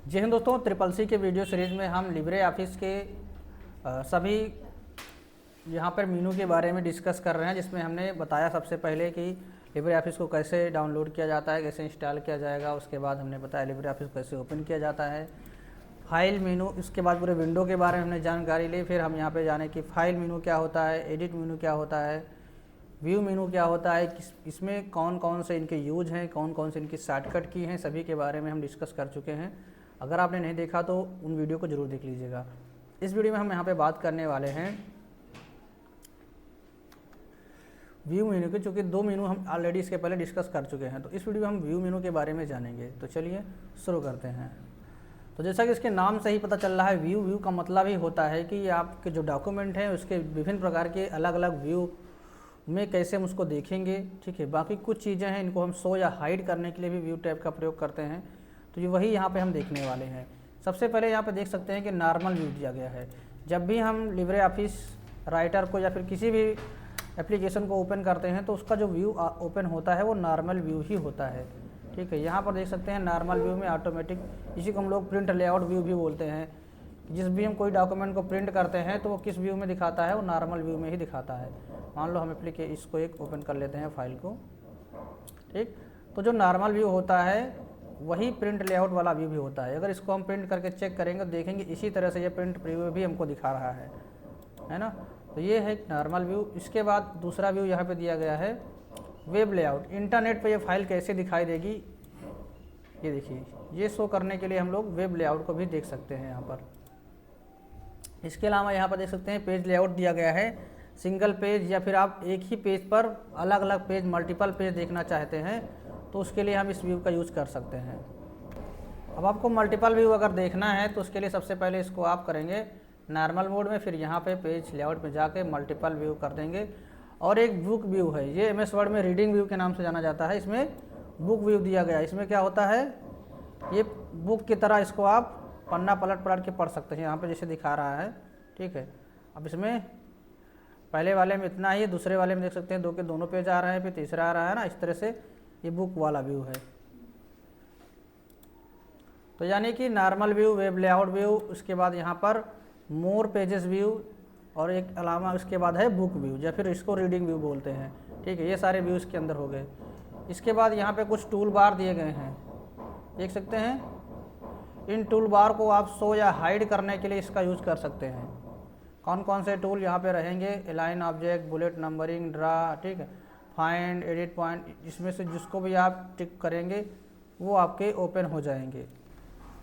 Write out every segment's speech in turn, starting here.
जी हिंद दोस्तों, triple C के video series में हम लिब्रे ऑफिस के सभी यहाँ पर मेनू के बारे में डिस्कस कर रहे हैं, जिसमें हमने बताया सबसे पहले कि लिब्रे ऑफिस को कैसे डाउनलोड किया जाता है, कैसे इंस्टॉल किया जाएगा। उसके बाद हमने बताया लिब्रे ऑफिस को कैसे ओपन किया जाता है, फाइल मेनू। इसके बाद पूरे विंडो के बारे में हमने जानकारी ली। फिर हम यहाँ पे जाने कि फाइल मेनू क्या होता है, एडिट मेनू क्या होता है, व्यू मेनू क्या होता है, इसमें कौन कौन से इनके यूज हैं, कौन कौन से इनकी शॉर्टकट की हैं, सभी के बारे में हम डिस्कस कर चुके हैं। अगर आपने नहीं देखा तो उन वीडियो को ज़रूर देख लीजिएगा। इस वीडियो में हम यहाँ पे बात करने वाले हैं व्यू मेनू के, चूँकि दो मेनू हम ऑलरेडी इसके पहले डिस्कस कर चुके हैं, तो इस वीडियो में हम व्यू मेनू के बारे में जानेंगे। तो चलिए शुरू करते हैं। तो जैसा कि इसके नाम से ही पता चल रहा है, व्यू का मतलब ही होता है कि आपके जो डॉक्यूमेंट हैं उसके विभिन्न प्रकार के अलग अलग व्यू में कैसे हम उसको देखेंगे। ठीक है, बाकी कुछ चीज़ें हैं, इनको हम शो या हाइड करने के लिए भी व्यू टैब का प्रयोग करते हैं। तो ये वही यहाँ पे हम देखने वाले हैं। सबसे पहले यहाँ पे देख सकते हैं कि नॉर्मल व्यू दिया गया है। जब भी हम लिब्रे ऑफिस राइटर को या फिर किसी भी एप्लीकेशन को ओपन करते हैं तो उसका जो व्यू ओपन होता है वो नॉर्मल व्यू ही होता है। ठीक है, यहाँ पर देख सकते हैं नॉर्मल व्यू में ऑटोमेटिक, इसी को हम लोग प्रिंट लेआउट व्यू भी बोलते हैं। जिस भी हम कोई डॉक्यूमेंट को प्रिंट करते हैं तो वो किस व्यू में दिखाता है, वो नॉर्मल व्यू में ही दिखाता है। मान लो हम इसको एक ओपन कर लेते हैं फाइल को। ठीक, तो जो नॉर्मल व्यू होता है वही प्रिंट लेआउट वाला व्यू भी होता है। अगर इसको हम प्रिंट करके चेक करेंगे तो देखेंगे इसी तरह से ये प्रिंट प्रीव्यू भी हमको दिखा रहा है ना। तो ये है नॉर्मल व्यू। इसके बाद दूसरा व्यू यहाँ पे दिया गया है वेब लेआउट। इंटरनेट पे ये फाइल कैसे दिखाई देगी, ये देखिए, ये शो करने के लिए हम लोग वेब लेआउट को भी देख सकते हैं यहाँ पर। इसके अलावा यहाँ पर देख सकते हैं पेज लेआउट दिया गया है, सिंगल पेज, या फिर आप एक ही पेज पर अलग अलग पेज, मल्टीपल पेज देखना चाहते हैं तो उसके लिए हम इस व्यू का यूज़ कर सकते हैं। अब आपको मल्टीपल व्यू अगर देखना है तो उसके लिए सबसे पहले इसको आप करेंगे नॉर्मल मोड में, फिर यहाँ पे पेज लेआउट में जाके मल्टीपल व्यू कर देंगे। और एक बुक व्यू है, ये MS वर्ड में रीडिंग व्यू के नाम से जाना जाता है। इसमें बुक व्यू दिया गया है। इसमें क्या होता है, ये बुक की तरह इसको आप पन्ना पलट पलट के पढ़ सकते हैं, यहाँ पे जैसे दिखा रहा है। ठीक है, अब इसमें पहले वाले में इतना ही, दूसरे वाले में देख सकते हैं दो के दोनों पेज आ रहे हैं, फिर तीसरा आ रहा है ना। इस तरह से ये बुक वाला व्यू है। तो यानी कि normal view, web layout view, उसके बाद यहाँ पर मोर पेजेस व्यू, और एक अलावा उसके बाद है बुक व्यू, या फिर इसको रीडिंग व्यू बोलते हैं। ठीक है, ये सारे व्यू इसके अंदर हो गए। इसके बाद यहाँ पे कुछ टूल बार दिए गए हैं, देख सकते हैं। इन टूल बार को आप शो या हाइड करने के लिए इसका यूज़ कर सकते हैं। कौन कौन से टूल यहाँ पे रहेंगे, align object, bullet numbering, draw, ठीक है, फाइंड, एडिट पॉइंट, इसमें से जिसको भी आप टिक करेंगे वो आपके ओपन हो जाएंगे।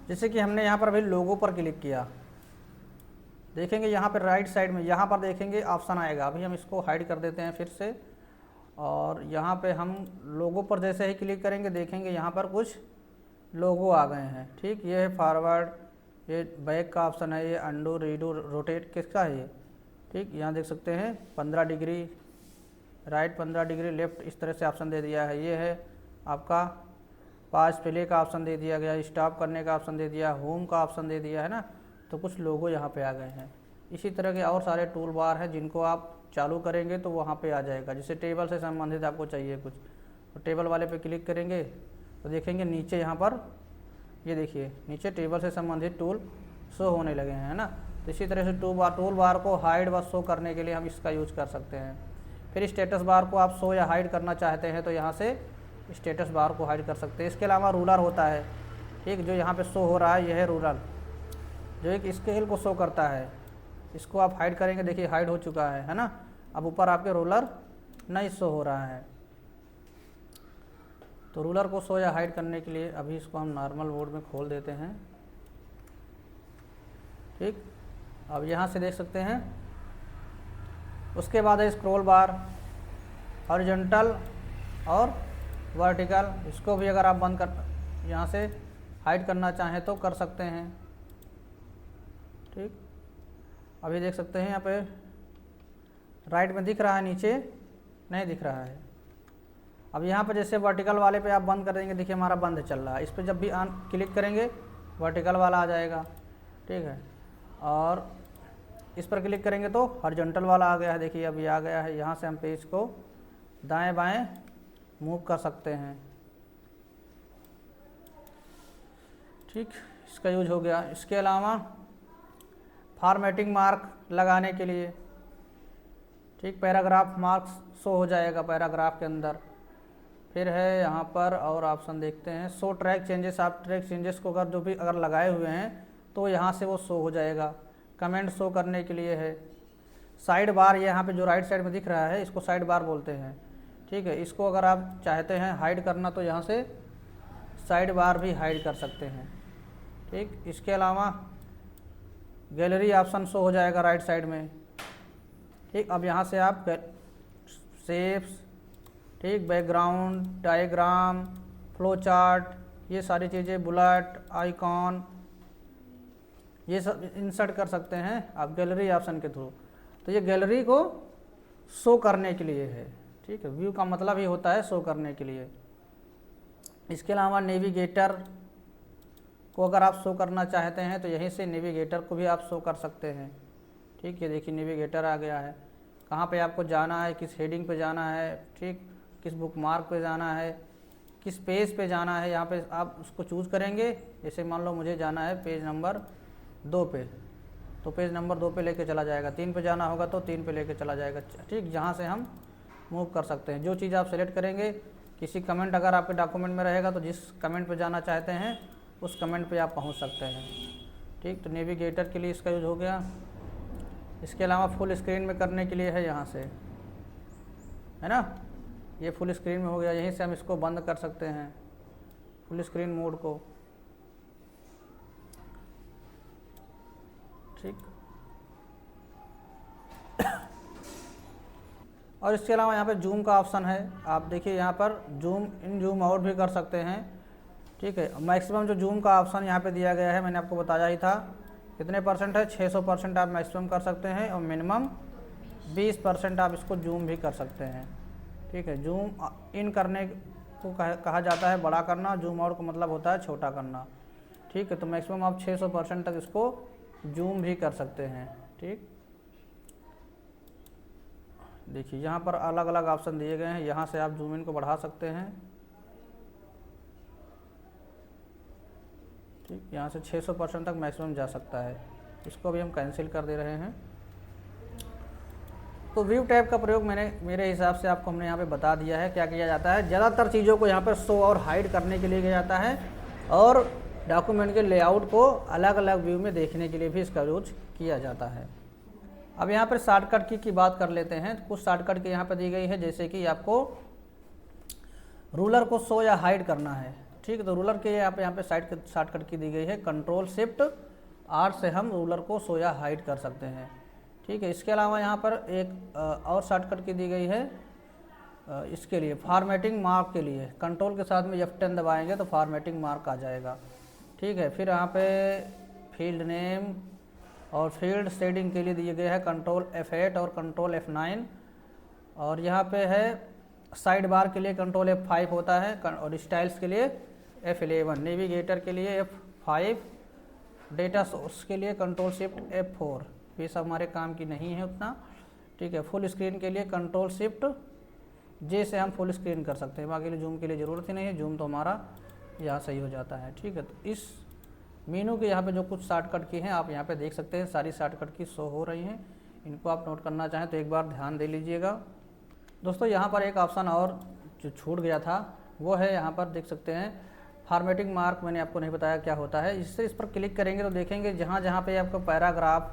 जैसे कि हमने यहाँ पर अभी लोगो पर क्लिक किया, देखेंगे यहाँ पर राइट साइड में, यहाँ पर देखेंगे ऑप्शन आएगा। अभी हम इसको हाइड कर देते हैं फिर से, और यहाँ पे हम लोगो पर जैसे ही क्लिक करेंगे देखेंगे यहाँ पर कुछ लोगो आ गए हैं। ठीक, ये है फॉरवर्ड, ये बैक का ऑप्शन है, ये अंडू, रीडू, रोटेट किसका है ये। ठीक, यहाँ देख सकते हैं 15 डिग्री राइट, 15 डिग्री लेफ्ट, इस तरह से ऑप्शन दे दिया है। ये है आपका पास प्ले का ऑप्शन दे दिया गया, स्टॉप करने का ऑप्शन दे दिया, होम का ऑप्शन दे दिया है ना। तो कुछ लोगो यहाँ पे आ गए हैं। इसी तरह के और सारे टूल बार हैं जिनको आप चालू करेंगे तो वहाँ पे आ जाएगा। जैसे टेबल से संबंधित आपको चाहिए कुछ, तो टेबल वाले पे क्लिक करेंगे तो देखेंगे नीचे यहाँ पर, ये देखिए नीचे टेबल से संबंधित टूल शो होने लगे हैं, है ना। तो इसी तरह से टूल बार को हाइड व शो करने के लिए हम इसका यूज़ कर सकते हैं। फिर स्टेटस बार को आप शो या हाइड करना चाहते हैं तो यहाँ से स्टेटस बार को हाइड कर सकते हैं। इसके अलावा रूलर होता है, ठीक, जो यहाँ पे शो हो रहा है यह है रूलर, जो एक स्केल को शो करता है। इसको आप हाइड करेंगे, देखिए हाइड हो चुका है ना। अब ऊपर आपके रूलर नहीं शो हो रहा है। तो रूलर को शो या हाइड करने के लिए अभी इसको हम नॉर्मल मोड में खोल देते हैं। ठीक, अब यहाँ से देख सकते हैं। उसके बाद है स्क्रॉल बार, हॉरिजॉन्टल और वर्टिकल। इसको भी अगर आप बंद कर, यहाँ से हाइड करना चाहें तो कर सकते हैं। ठीक, अभी देख सकते हैं यहाँ पे राइट में दिख रहा है, नीचे नहीं दिख रहा है। अब यहाँ पर जैसे वर्टिकल वाले पे आप बंद कर देंगे, देखिए हमारा बंद चल रहा है। इस पर जब भी ऑन क्लिक करेंगे वर्टिकल वाला आ जाएगा। ठीक है, और इस पर क्लिक करेंगे तो हॉरिजॉन्टल वाला आ गया है, देखिए अभी आ गया है। यहाँ से हम पेज को दाएं बाएं मूव कर सकते हैं। ठीक, इसका यूज हो गया। इसके अलावा फॉर्मेटिंग मार्क लगाने के लिए, ठीक, पैराग्राफ मार्क्स शो हो जाएगा पैराग्राफ के अंदर। फिर है यहाँ पर और ऑप्शन देखते हैं, शो ट्रैक चेंजेस। आप ट्रैक चेंजेस को अगर जो भी अगर लगाए हुए हैं तो यहाँ से वो शो हो जाएगा। कमेंट शो करने के लिए है। साइड बार, ये यहाँ पे जो राइट साइड में दिख रहा है इसको साइड बार बोलते हैं, ठीक है। इसको अगर आप चाहते हैं हाइड करना तो यहाँ से साइड बार भी हाइड कर सकते हैं, ठीक। इसके अलावा गैलरी ऑप्शन शो हो जाएगा राइट साइड में, ठीक। अब यहाँ से आप शेप्स, ठीक, बैकग्राउंड, डायग्राम, फ्लो चार्ट, ये सारी चीज़ें, बुलेट, आइकॉन, ये सब इंसर्ट कर सकते हैं आप गैलरी ऑप्शन के थ्रू। तो ये गैलरी को शो करने के लिए है, ठीक है। व्यू का मतलब ही होता है शो करने के लिए। इसके अलावा नेविगेटर को अगर आप शो करना चाहते हैं तो यहीं से नेविगेटर को भी आप शो कर सकते हैं, ठीक है। देखिए नेविगेटर आ गया है, कहाँ पे आपको जाना है, किस हेडिंग पे जाना है, ठीक, किस बुक मार्क पे जाना है, किस पेज पे जाना है, यहाँ पे आप उसको चूज़ करेंगे। जैसे मान लो मुझे जाना है पेज नंबर 2 पे, तो पेज नंबर 2 पे लेके चला जाएगा। 3 पे जाना होगा तो 3 पे लेके चला जाएगा, ठीक। जहाँ से हम मूव कर सकते हैं, जो चीज़ आप सेलेक्ट करेंगे, किसी कमेंट अगर आपके डॉक्यूमेंट में रहेगा तो जिस कमेंट पे जाना चाहते हैं उस कमेंट पे आप पहुँच सकते हैं, ठीक। तो नेविगेटर के लिए इसका यूज हो गया। इसके अलावा फुल स्क्रीन में करने के लिए है, यहाँ से है ना, ये फुल स्क्रीन में हो गया। यहीं से हम इसको बंद कर सकते हैं, फुल स्क्रीन मोड को, ठीक। और इसके अलावा यहाँ पे जूम का ऑप्शन है। आप देखिए यहाँ पर जूम इन जूम आउट भी कर सकते हैं, ठीक है। मैक्सिमम जो जूम का ऑप्शन यहाँ पे दिया गया है मैंने आपको बताया ही था, कितने परसेंट है, 600% आप मैक्सिमम कर सकते हैं और मिनिमम 20% आप इसको जूम भी कर सकते हैं, ठीक है। जूम इन करने को कहा जाता है बड़ा करना, जूम आउट का मतलब होता है छोटा करना, ठीक है। तो मैक्सिमम आप 600% तक इसको जूम भी कर सकते हैं, ठीक। देखिए यहाँ पर अलग अलग ऑप्शन दिए गए हैं, यहाँ से आप जूम इन को बढ़ा सकते हैं, ठीक। यहाँ से 600% तक मैक्सिमम जा सकता है। इसको भी हम कैंसिल कर दे रहे हैं। तो व्यू टैब का प्रयोग मेरे हिसाब से आपको हमने यहाँ पे बता दिया है क्या किया जाता है। ज़्यादातर चीज़ों को यहाँ पर शो और हाइड करने के लिए किया जाता है और डॉक्यूमेंट के लेआउट को अलग अलग व्यू में देखने के लिए भी इसका यूज किया जाता है। अब यहाँ पर शॉर्टकट की बात कर लेते हैं। कुछ शॉर्टकट की यहाँ पर दी गई है, जैसे कि आपको रूलर को शो या हाइड करना है, ठीक। तो रूलर के यहाँ पे शॉर्टकट की दी गई है, Ctrl+Shift+R से हम रूलर को शो या हाइड कर सकते हैं, ठीक है। इसके अलावा यहाँ पर एक और शॉर्टकट की दी गई है इसके लिए फॉर्मेटिंग मार्क के लिए, कंट्रोल के साथ में F10 दबाएंगे तो फॉर्मेटिंग मार्क आ जाएगा, ठीक है। फिर यहाँ पे फील्ड नेम और फील्ड शेडिंग के लिए दिए गए हैं Ctrl+F8 और Ctrl+F9, और यहाँ पे है साइड बार के लिए Ctrl+F5 होता है और स्टाइल्स के लिए F11, नेविगेटर के लिए F5, डेटा सोर्स के लिए Ctrl+Shift+F4। ये सब हमारे काम की नहीं है उतना, ठीक है। फुल स्क्रीन के लिए Ctrl+Shift+J से हम फुल स्क्रीन कर सकते हैं, बाकी लिए जूम के लिए ज़रूरत ही नहीं है, जूम तो हमारा यहाँ सही हो जाता है, ठीक है। तो इस मेनू के यहाँ पे जो कुछ शॉर्टकट की हैं आप यहाँ पे देख सकते हैं, सारी शॉर्टकट की शो हो रही हैं। इनको आप नोट करना चाहें तो एक बार ध्यान दे लीजिएगा। दोस्तों यहाँ पर एक ऑप्शन और जो छूट गया था वो है, यहाँ पर देख सकते हैं फॉर्मेटिंग मार्क, मैंने आपको नहीं बताया क्या होता है। इससे इस पर क्लिक करेंगे तो देखेंगे जहाँ जहाँ पे आपको पैराग्राफ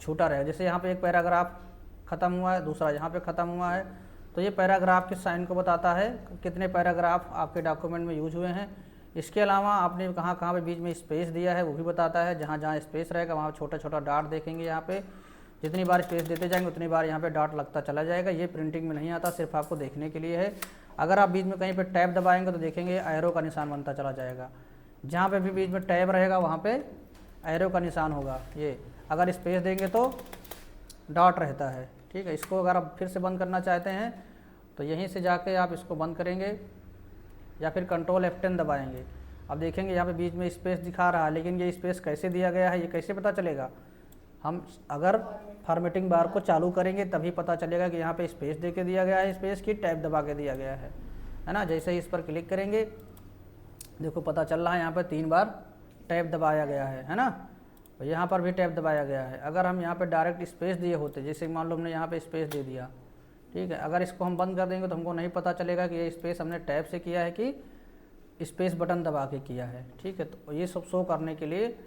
छूटा रहे, जैसे यहाँ पे एक पैराग्राफ ख़त्म हुआ है, दूसरा यहाँ पे ख़त्म हुआ है, तो ये पैराग्राफ के साइन को बताता है कितने पैराग्राफ आपके डॉक्यूमेंट में यूज हुए हैं। इसके अलावा आपने कहाँ कहाँ पे बीच में स्पेस दिया है वो भी बताता है, जहाँ जहाँ स्पेस रहेगा वहाँ छोटा छोटा डॉट देखेंगे। यहाँ पे जितनी बार स्पेस देते जाएंगे उतनी बार यहाँ पे डॉट लगता चला जाएगा। ये प्रिंटिंग में नहीं आता, सिर्फ आपको देखने के लिए है। अगर आप बीच में कहीं पे टैब दबाएंगे तो देखेंगे एरो का निशान बनता चला जाएगा, जहाँ पे भी बीच में टैब रहेगा वहाँ पे एरो का निशान होगा। ये अगर स्पेस देंगे तो डॉट रहता है, ठीक है। इसको अगर आप फिर से बंद करना चाहते हैं तो यहीं से जाके आप इसको बंद करेंगे या फिर Ctrl+F10 दबाएंगे। अब देखेंगे यहाँ पे बीच में स्पेस दिखा रहा है, लेकिन ये स्पेस कैसे दिया गया है ये कैसे पता चलेगा? हम अगर फॉर्मेटिंग बार को चालू करेंगे तभी पता चलेगा कि यहाँ पे स्पेस दे के दिया गया है, स्पेस की टैब दबा के दिया गया है ना। जैसे ही इस पर क्लिक करेंगे देखो पता चल रहा है यहाँ पर 3 बार टैब दबाया गया है ना। तो यहाँ पर भी टैब दबाया गया है। अगर हम यहाँ पे डायरेक्ट स्पेस दिए होते, जैसे मान लो हमने यहाँ पे स्पेस दे दिया, ठीक है, अगर इसको हम बंद कर देंगे तो हमको नहीं पता चलेगा कि ये स्पेस हमने टैब से किया है कि स्पेस बटन दबा के किया है, ठीक है। तो ये सब शो करने के लिए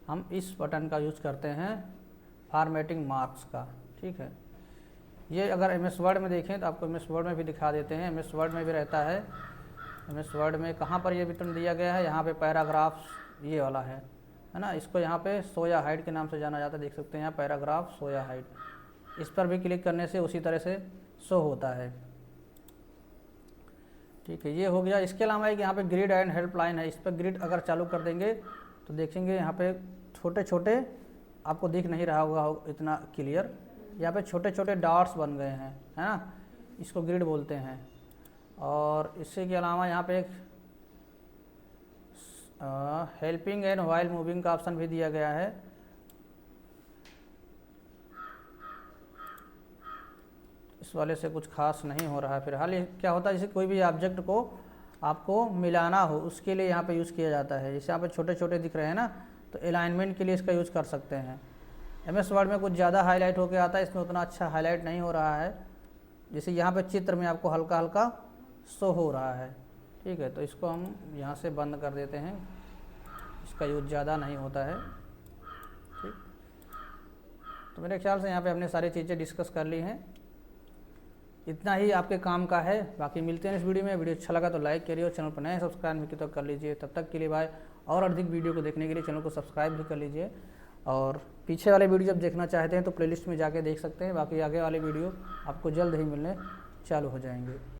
हम इस बटन का यूज़ करते हैं, फॉर्मेटिंग मार्क्स का, ठीक है। ये अगर एम एस वर्ड में देखें तो आपको एम एस वर्ड में भी दिखा देते हैं। एम एस वर्ड में भी रहता है। एम एस वर्ड में कहाँ पर ये बटन दिया गया है, यहाँ पे पैराग्राफ्स ये वाला है ना। इसको यहाँ पे शो या हाइड के नाम से जाना जाता है, देख सकते हैं यहाँ पैराग्राफ शो या हाइड। इस पर भी क्लिक करने से उसी तरह से शो होता है, ठीक है। ये हो गया। इसके अलावा एक यहाँ पे ग्रिड एंड हेल्पलाइन है। इस पर ग्रिड अगर चालू कर देंगे तो देखेंगे यहाँ पे छोटे छोटे, आपको दिख नहीं रहा होगा इतना क्लियर, यहाँ पे छोटे छोटे डॉट्स बन गए हैं, है ना। इसको ग्रिड बोलते हैं। और इससे के अलावा यहाँ पे एक हेल्पिंग एंड व्हाइल मूविंग का ऑप्शन भी दिया गया है। इस वाले से कुछ खास नहीं हो रहा है फिलहाल। ये क्या होता है, जैसे कोई भी ऑब्जेक्ट को आपको मिलाना हो उसके लिए यहाँ पे यूज़ किया जाता है। जैसे यहाँ पे छोटे छोटे दिख रहे हैं ना, तो अलाइनमेंट के लिए इसका यूज़ कर सकते हैं। एम एस वर्ड में कुछ ज़्यादा हाईलाइट होकर आता है, इसमें उतना अच्छा हाईलाइट नहीं हो रहा है। जैसे यहाँ पे चित्र में आपको हल्का हल्का शो हो रहा है, ठीक है। तो इसको हम यहाँ से बंद कर देते हैं, इसका यूज़ ज़्यादा नहीं होता है, ठीक। तो मेरे ख्याल से यहाँ पे हमने सारी चीज़ें डिस्कस कर ली हैं। इतना ही आपके काम का है। बाकी मिलते हैं इस वीडियो में। वीडियो अच्छा लगा तो लाइक करिए और चैनल पर नए सब्सक्राइब नहीं किया तो कर लीजिए। तब तक के लिए बाय। और अधिक वीडियो को देखने के लिए चैनल को सब्सक्राइब भी कर लीजिए। और पीछे वाले वीडियो जब देखना चाहते हैं तो प्लेलिस्ट में जाके देख सकते हैं। बाकी आगे वाले वीडियो आपको जल्द ही मिलने चालू हो जाएंगे।